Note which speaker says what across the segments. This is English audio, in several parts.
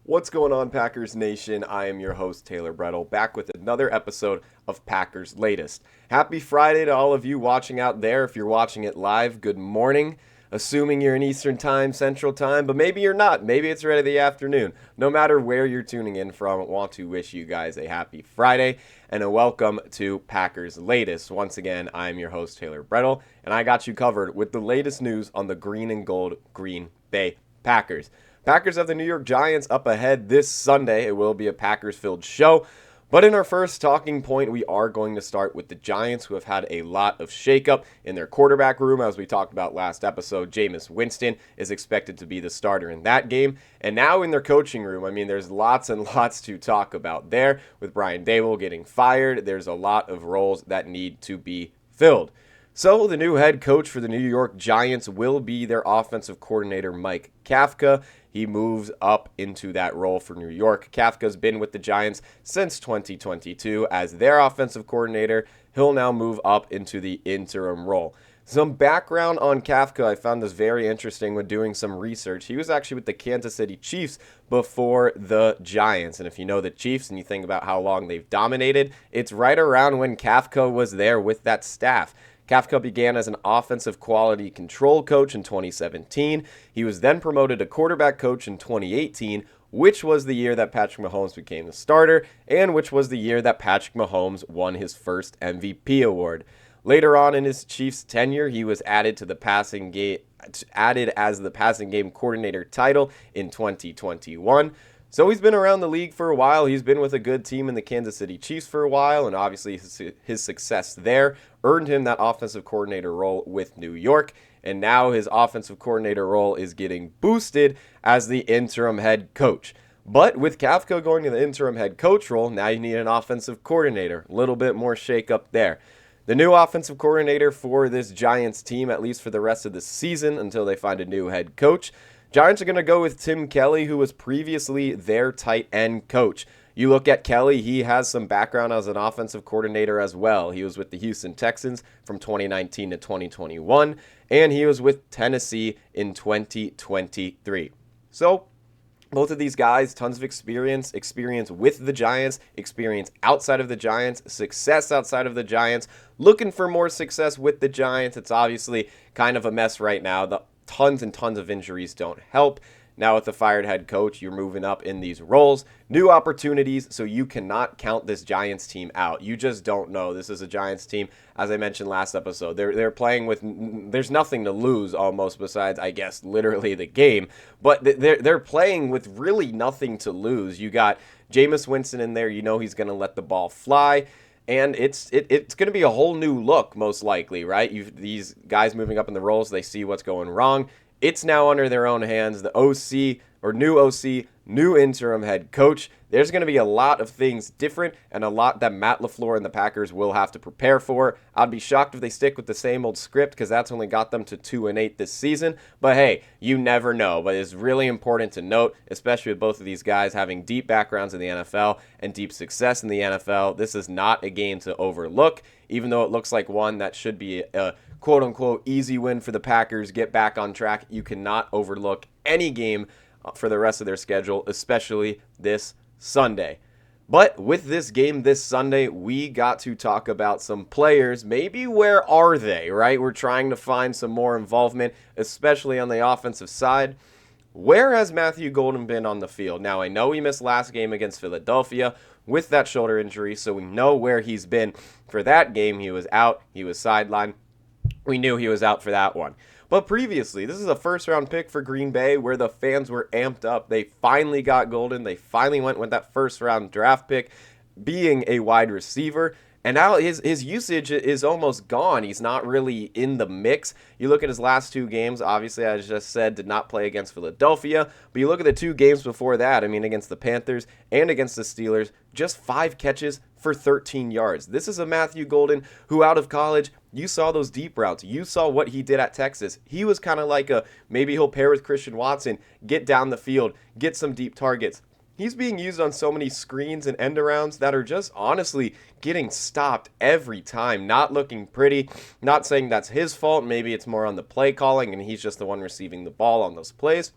Speaker 1: What's going on, Packers Nation? I am your host, Taylor Bretl, back with another episode of Packers Latest. Happy Friday to all of you watching out there. If you're watching it live, good morning. Assuming you're in Eastern Time, Central Time, but maybe you're not. Maybe it's right in the afternoon. No matter where you're tuning in from, I want to wish you guys a happy Friday and a welcome to Packers Latest. Once again, I'm your host, Taylor Bretl, and I got you covered with the latest news on the green and gold Green Bay Packers. Packers have the New York Giants up ahead this Sunday. It will be a Packers-filled show. But in our first talking point, we are going to start with the Giants, who have had a lot of shakeup in their quarterback room. As we talked about last episode, Jameis Winston is expected to be the starter in that game. And now in their coaching room, I mean, there's lots and lots to talk about there. With Brian Daboll getting fired, there's a lot of roles that need to be filled. So the new head coach for the New York Giants will be their offensive coordinator, Mike Kafka. He moves up into that role for New York. Kafka's been with the Giants since 2022 as their offensive coordinator. He'll now move up into the interim role. Some background on Kafka, I found this very interesting when doing some research. He was actually with the Kansas City Chiefs before the Giants. And if you know the Chiefs and you think about how long they've dominated, it's right around when Kafka was there with that staff. Kafka began as an offensive quality control coach in 2017. He was then promoted to quarterback coach in 2018, which was the year that Patrick Mahomes became the starter, and which was the year that Patrick Mahomes won his first MVP award. Later on in his Chiefs tenure, he was added as the passing game coordinator title in 2021. So he's been around the league for a while. He's been with a good team in the Kansas City Chiefs for a while, and obviously his success there earned him that offensive coordinator role with New York. And now his offensive coordinator role is getting boosted as the interim head coach. But with Kafka going to the interim head coach role, now you need an offensive coordinator. A little bit more shakeup there. The new offensive coordinator for this Giants team, at least for the rest of the season until they find a new head coach, Giants are going to go with Tim Kelly, who was previously their tight end coach. You look at Kelly, he has some background as an offensive coordinator as well. He was with the Houston Texans from 2019 to 2021, and he was with Tennessee in 2023. So both of these guys, tons of experience with the Giants, experience outside of the Giants, success outside of the Giants, looking for more success with the Giants. It's obviously kind of a mess right now. The tons and tons of injuries don't help. Now with the fired head coach, you're moving up in these roles. New opportunities, so you cannot count this Giants team out. You just don't know. This is a Giants team, as I mentioned last episode. They're playing with, there's nothing to lose almost besides, I guess, literally the game. But they're playing with really nothing to lose. You got Jameis Winston in there. You know he's going to let the ball fly. And it's going to be a whole new look, most likely, right? These guys moving up in the roles, they see what's going wrong. It's now under their own hands. The OC, or new OC, new interim head coach. There's going to be a lot of things different and a lot that Matt LaFleur and the Packers will have to prepare for. I'd be shocked if they stick with the same old script because that's only got them to 2-8 this season. But hey, you never know. But it's really important to note, especially with both of these guys having deep backgrounds in the NFL and deep success in the NFL, this is not a game to overlook, even though it looks like one that should be a quote-unquote easy win for the Packers, get back on track. You cannot overlook any game for the rest of their schedule, especially this Sunday. But with this game this Sunday, we got to talk about some players. Maybe where are they, right? We're trying to find some more involvement, especially on the offensive side. Where has Matthew Golden been on the field? Now, I know he missed last game against Philadelphia with that shoulder injury, so we know where he's been for that game. He was out. He was sidelined. We knew he was out for that one. But previously, this is a first-round pick for Green Bay where the fans were amped up. They finally got Golden. They finally went with that first-round draft pick being a wide receiver. And now his usage is almost gone. He's not really in the mix. You look at his last two games, obviously, as I just said, did not play against Philadelphia. But you look at the two games before that, I mean, against the Panthers and against the Steelers, just 5 catches for 13 yards. This is a Matthew Golden who, out of college, you saw those deep routes. You saw what he did at Texas. He was kind of like maybe he'll pair with Christian Watson, get down the field, get some deep targets. He's being used on so many screens and end arounds that are just honestly getting stopped every time. Not looking pretty. Not saying that's his fault. Maybe it's more on the play calling and he's just the one receiving the ball on those plays.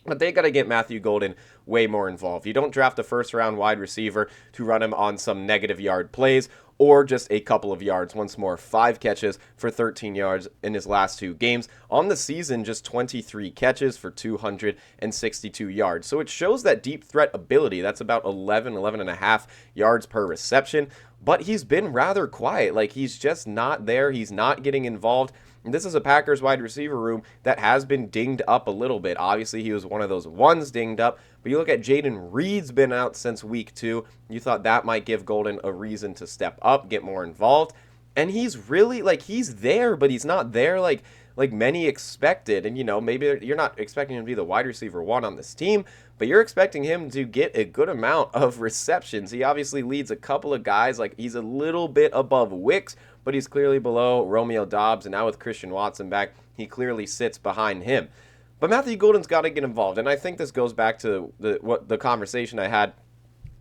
Speaker 1: But they got to get Matthew Golden way more involved. You don't draft a first-round wide receiver to run him on some negative yard plays or just a couple of yards. Once more, 5 catches for 13 yards in his last 2 games. On the season, just 23 catches for 262 yards. So it shows that deep threat ability. That's about 11 and a half yards per reception. But he's been rather quiet. Like, he's just not there. He's not getting involved. And this is a Packers wide receiver room that has been dinged up a little bit. Obviously, he was one of those ones dinged up. But you look at Jaden Reed's been out since week 2. You thought that might give Golden a reason to step up, get more involved. And he's really, like, he's there, but he's not there like many expected. And, you know, maybe you're not expecting him to be the wide receiver 1 on this team, but you're expecting him to get a good amount of receptions. He obviously leads a couple of guys. Like, he's a little bit above Wicks, but he's clearly below Romeo Doubs. And now with Christian Watson back, he clearly sits behind him. But Matthew Golden's got to get involved. And I think this goes back to the conversation I had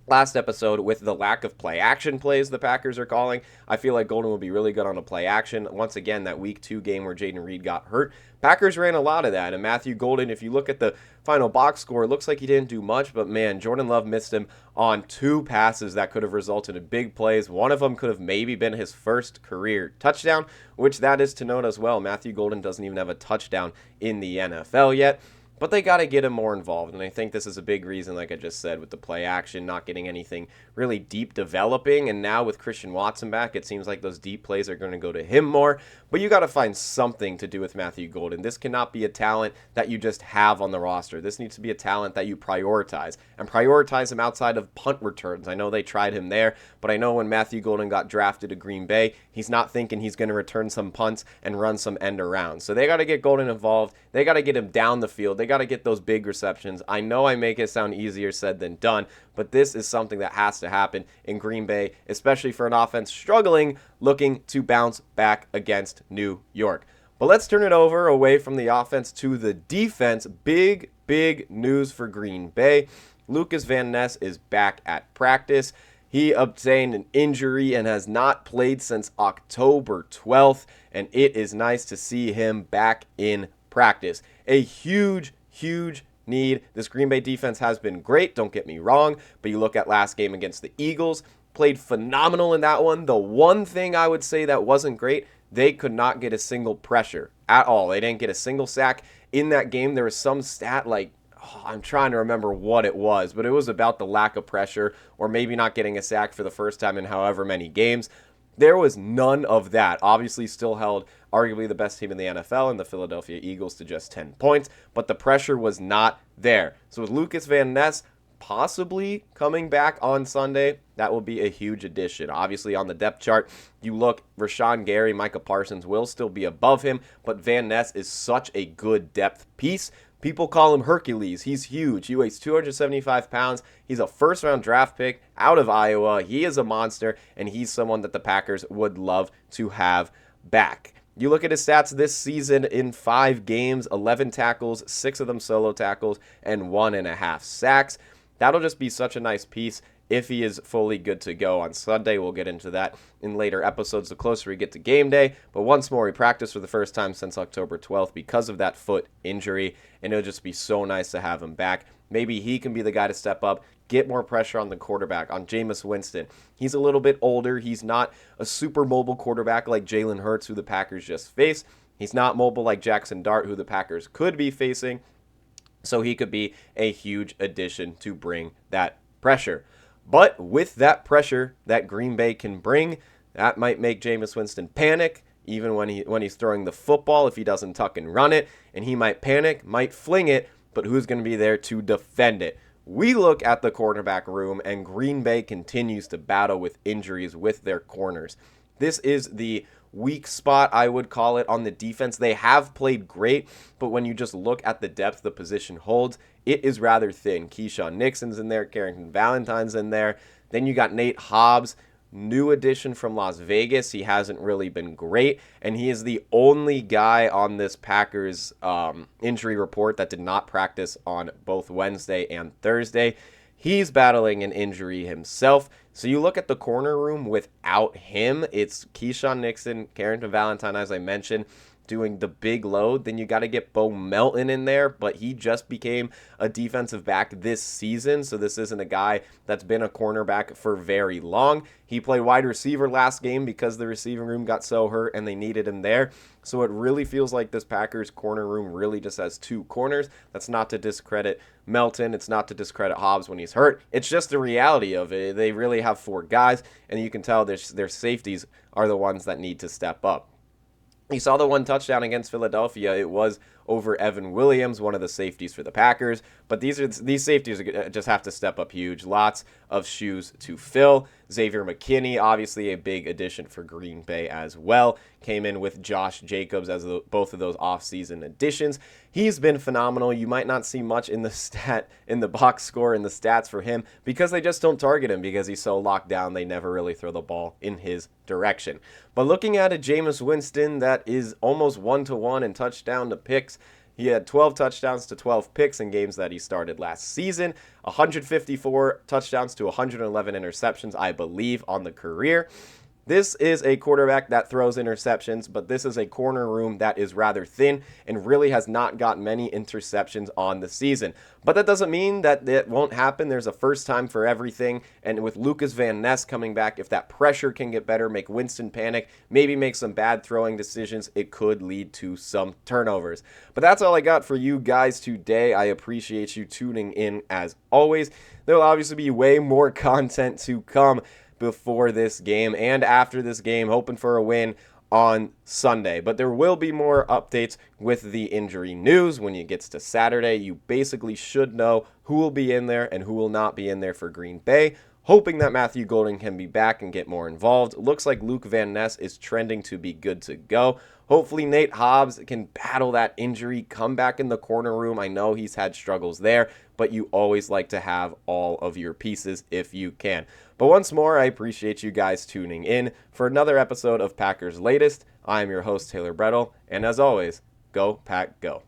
Speaker 1: last episode with the lack of play action plays the Packers are calling. I feel like Golden will be really good on a play action. Once again, that week 2 game where Jaden Reed got hurt, Packers ran a lot of that. And Matthew Golden, if you look at the final box score, it looks like he didn't do much, but man, Jordan Love missed him on 2 passes that could have resulted in big plays. One of them could have maybe been his first career touchdown, which that is to note as well. Matthew Golden doesn't even have a touchdown in the NFL yet. But they got to get him more involved, and I think this is a big reason, like I just said, with the play action, not getting anything really deep developing, and now with Christian Watson back, it seems like those deep plays are going to go to him more, but you got to find something to do with Matthew Golden. This cannot be a talent that you just have on the roster. This needs to be a talent that you prioritize, and prioritize him outside of punt returns. I know they tried him there, but I know when Matthew Golden got drafted to Green Bay, he's not thinking he's going to return some punts and run some end around. So they got to get Golden involved. They got to get him down the field. They got to get those big receptions. I know I make it sound easier said than done, but this is something that has to happen in Green Bay, especially for an offense struggling, looking to bounce back against New York. But let's turn it over away from the offense to the defense. Big news for Green Bay. Lucas Van Ness is back at practice. He obtained an injury and has not played since October 12th, and it is nice to see him back in practice. A huge need. This Green Bay defense has been great, don't get me wrong, but you look at last game against the Eagles, played phenomenal in that one. The one thing I would say that wasn't great, they could not get a single pressure at all. They didn't get a single sack in that game. There was some stat like, I'm trying to remember what it was, but it was about the lack of pressure or maybe not getting a sack for the first time in however many games. There was none of that. Obviously still held arguably the best team in the NFL and the Philadelphia Eagles to just 10 points, but the pressure was not there. So with Lucas Van Ness possibly coming back on Sunday, that will be a huge addition. Obviously on the depth chart, you look, Rashawn Gary, Micah Parsons will still be above him, but Van Ness is such a good depth piece. People call him Hercules. He's huge. He weighs 275 pounds. He's a first-round draft pick out of Iowa. He is a monster, and he's someone that the Packers would love to have back. You look at his stats this season in 5 games, 11 tackles, 6 of them solo tackles, and 1.5 sacks. That'll just be such a nice piece if he is fully good to go on Sunday. We'll get into that in later episodes the closer we get to game day. But once more, he practiced for the first time since October 12th because of that foot injury, and it'll just be so nice to have him back. Maybe he can be the guy to step up, get more pressure on the quarterback, on Jameis Winston. He's a little bit older. He's not a super mobile quarterback like Jalen Hurts, who the Packers just faced. He's not mobile like Jackson Dart, who the Packers could be facing. So he could be a huge addition to bring that pressure. But with that pressure that Green Bay can bring, that might make Jameis Winston panic, even when he's throwing the football, if he doesn't tuck and run it, and he might panic, might fling it, but who's going to be there to defend it? We look at the cornerback room, and Green Bay continues to battle with injuries with their corners. This is the weak spot, I would call it, on the defense. They have played great, but when you just look at the depth the position holds, it is rather thin. Keyshawn Nixon's in there, Carrington Valentine's in there. Then you got Nate Hobbs, new addition from Las Vegas. He hasn't really been great, and he is the only guy on this Packers injury report that did not practice on both Wednesday and Thursday. He's battling an injury himself. So you look at the corner room without him, it's Keyshawn Nixon, Carrington Valentine, as I mentioned. doing the big load, then you got to get Bo Melton in there, but he just became a defensive back this season, so this isn't a guy that's been a cornerback for very long. He played wide receiver last game because the receiving room got so hurt and they needed him there. So it really feels like this Packers corner room really just has two corners. That's not to discredit Melton. It's not to discredit Hobbs when he's hurt. It's just the reality of it. They really have four guys, and you can tell their safeties are the ones that need to step up. You saw the one touchdown against Philadelphia. It was over Evan Williams, one of the safeties for the Packers. But these safeties just have to step up huge. Lots of shoes to fill. Xavier McKinney, obviously a big addition for Green Bay as well. Came in with Josh Jacobs as both of those offseason additions. He's been phenomenal. You might not see much in the box score, in the stats for him, because they just don't target him because he's so locked down. They never really throw the ball in his direction. But looking at a Jameis Winston that is almost 1-to-1 in touchdown to picks, he had 12 touchdowns to 12 picks in games that he started last season, 154 touchdowns to 111 interceptions, I believe, on the career. This is a quarterback that throws interceptions, but this is a corner room that is rather thin and really has not got many interceptions on the season. But that doesn't mean that it won't happen. There's a first time for everything, and with Lucas Van Ness coming back, if that pressure can get better, make Winston panic, maybe make some bad throwing decisions, it could lead to some turnovers. But that's all I got for you guys today. I appreciate you tuning in as always. There will obviously be way more content to come before this game and after this game, hoping for a win on Sunday. But there will be more updates with the injury news. When it gets to Saturday, you basically should know who will be in there and who will not be in there for Green Bay. Hoping that Matthew Golden can be back and get more involved. Looks like Luke Van Ness is trending to be good to go. Hopefully Nate Hobbs can battle that injury, come back in the corner room. I know he's had struggles there, but you always like to have all of your pieces if you can. But once more, I appreciate you guys tuning in for another episode of Packers Latest. I am your host, Taylor Bretl, and as always, go Pack Go.